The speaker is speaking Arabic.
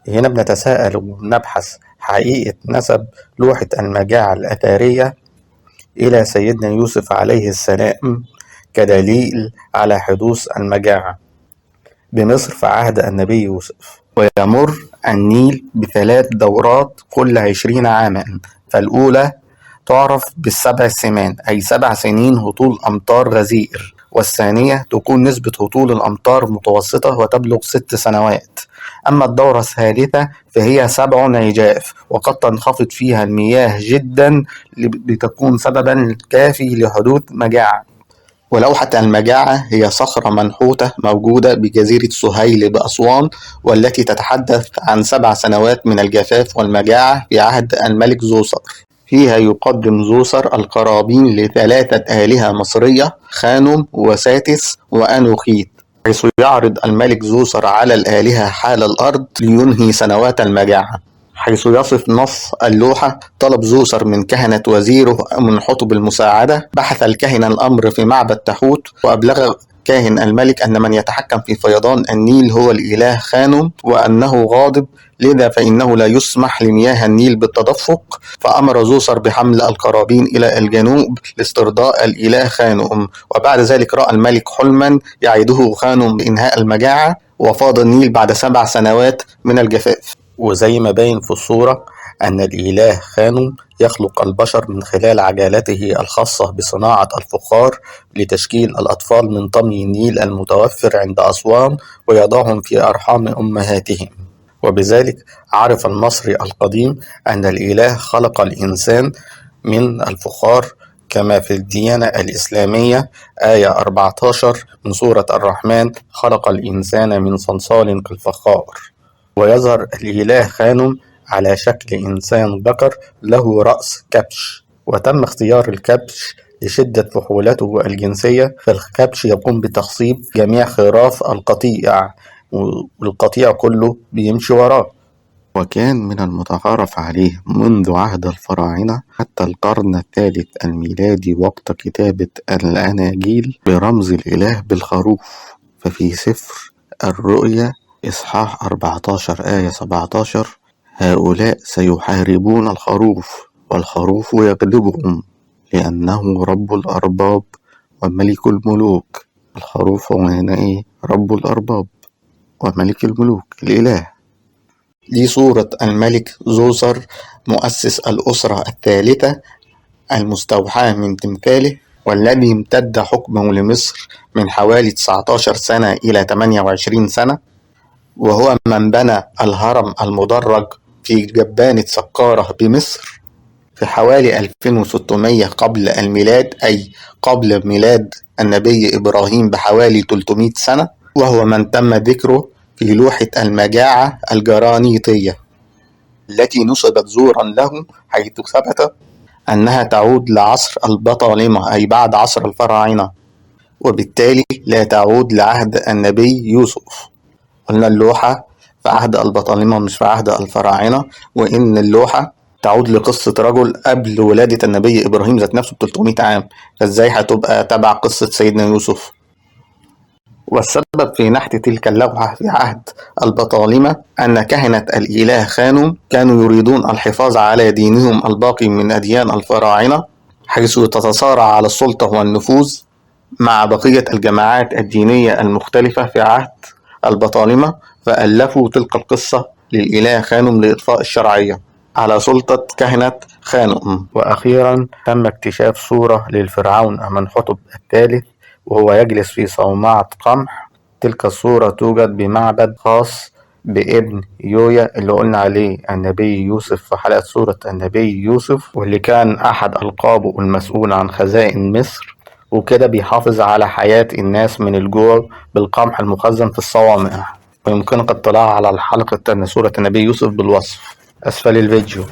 هنا بنتساءل ونبحث حقيقة نسب لوحة المجاعة الأثرية إلى سيدنا يوسف عليه السلام كدليل على حدوث المجاعة بمصر في عهد النبي يوسف. ويمر النيل بثلاث دورات كل 20 عاما، فالأولى تعرف بالسبع سمان أي 7 سنين هطول أمطار غزير، والثانية تكون نسبة هطول الأمطار متوسطة وتبلغ 6 سنوات. أما الدورة الثالثة فهي 7 عجاف، وقد تنخفض فيها المياه جدا لتكون سببا كافي لحدوث مجاعة. ولوحة المجاعة هي صخرة منحوتة موجودة بجزيرة سهيل بأسوان، والتي تتحدث عن 7 سنوات من الجفاف والمجاعة في عهد الملك زوسر. فيها يقدم زوسر القرابين ل3 آلهة مصرية، خانم وساتس وأنوخيت، حيث يعرض الملك زوسر على الآلهة حال الأرض لينهي سنوات المجاعة. حيث يصف نص اللوحة طلب زوسر من كهنة وزيره منحوت بالمساعدة. بحث الكهنة الأمر في معبد تحوت، وأبلغ كاهن الملك أن من يتحكم في فيضان النيل هو الإله خانم، وأنه غاضب، لذا فإنه لا يسمح لمياه النيل بالتدفق. فأمر زوسر بحمل القرابين إلى الجنوب لاسترضاء الإله خانم. وبعد ذلك رأى الملك حلما يعده خانم بإنهاء المجاعة، وفاض النيل بعد 7 سنوات من الجفاف. وزي ما باين في الصورة أن الإله خانم يخلق البشر من خلال عجلته الخاصة بصناعة الفخار لتشكيل الأطفال من طمي النيل المتوفر عند أسوان، ويضعهم في أرحام أمهاتهم. وبذلك عرف المصري القديم أن الإله خلق الإنسان من الفخار، كما في الديانة الإسلامية آية 14 من سورة الرحمن: خلق الإنسان من صلصال كالفخار. ويظهر الإله خانم على شكل إنسان ذكر له رأس كبش، وتم اختيار الكبش لشدة فحولته الجنسية، فالكبش يقوم بتخصيب جميع خراف القطيع، والقطيع كله بيمشي وراه. وكان من المتعارف عليه منذ عهد الفراعنة حتى القرن الثالث الميلادي وقت كتابة الأناجيل برمز الإله بالخروف. ففي سفر الرؤيا إصحاح 14 آية 17: هؤلاء سيحاربون الخروف والخروف يغلبهم لأنه رب الأرباب وملك الملوك. الخروف هو هنا رب الأرباب وملك الملوك، الإله. دي صورة الملك زوسر مؤسس الأسرة الثالثة المستوحاة من تمثاله، والذي امتد حكمه لمصر من حوالي 19 سنة إلى 28 سنة. وهو من بنى الهرم المدرج في جبانة سقارة بمصر في حوالي 2600 قبل الميلاد، أي قبل ميلاد النبي إبراهيم بحوالي 300 سنة. وهو من تم ذكره في لوحة المجاعة الجرانيطية التي نسبت زورا له، حيث ثبت أنها تعود لعصر البطالمة أي بعد عصر الفراعنة، وبالتالي لا تعود لعهد النبي يوسف. قلنا اللوحة في عهد البطالمة مش في عهد الفراعنة، وإن اللوحة تعود لقصة رجل قبل ولادة النبي إبراهيم ذات نفسه ب300 عام، فإزاي هتبقى تبع قصة سيدنا يوسف؟ والسبب في نحت تلك اللوحة في عهد البطالمة أن كهنة الإله خانم كانوا يريدون الحفاظ على دينهم الباقي من أديان الفراعنة، حيث تتصارع على السلطة والنفوذ مع بقية الجماعات الدينية المختلفة في عهد البطالمة، فألفوا تلك القصة للإله خانم لإطفاء الشرعية على سلطة كهنة خانم. وأخيرا تم اكتشاف صورة للفرعون أمنحتب الثالث وهو يجلس في صومعة قمح. تلك الصورة توجد بمعبد خاص بابن يويا اللي قلنا عليه النبي يوسف في حلقة سورة النبي يوسف، واللي كان أحد ألقابه المسؤول عن خزائن مصر، وكده بيحافظ على حياة الناس من الجوع بالقمح المخزن في الصوامع. ويمكنك الاطلاع على حلقة سورة النبي يوسف بالوصف أسفل الفيديو.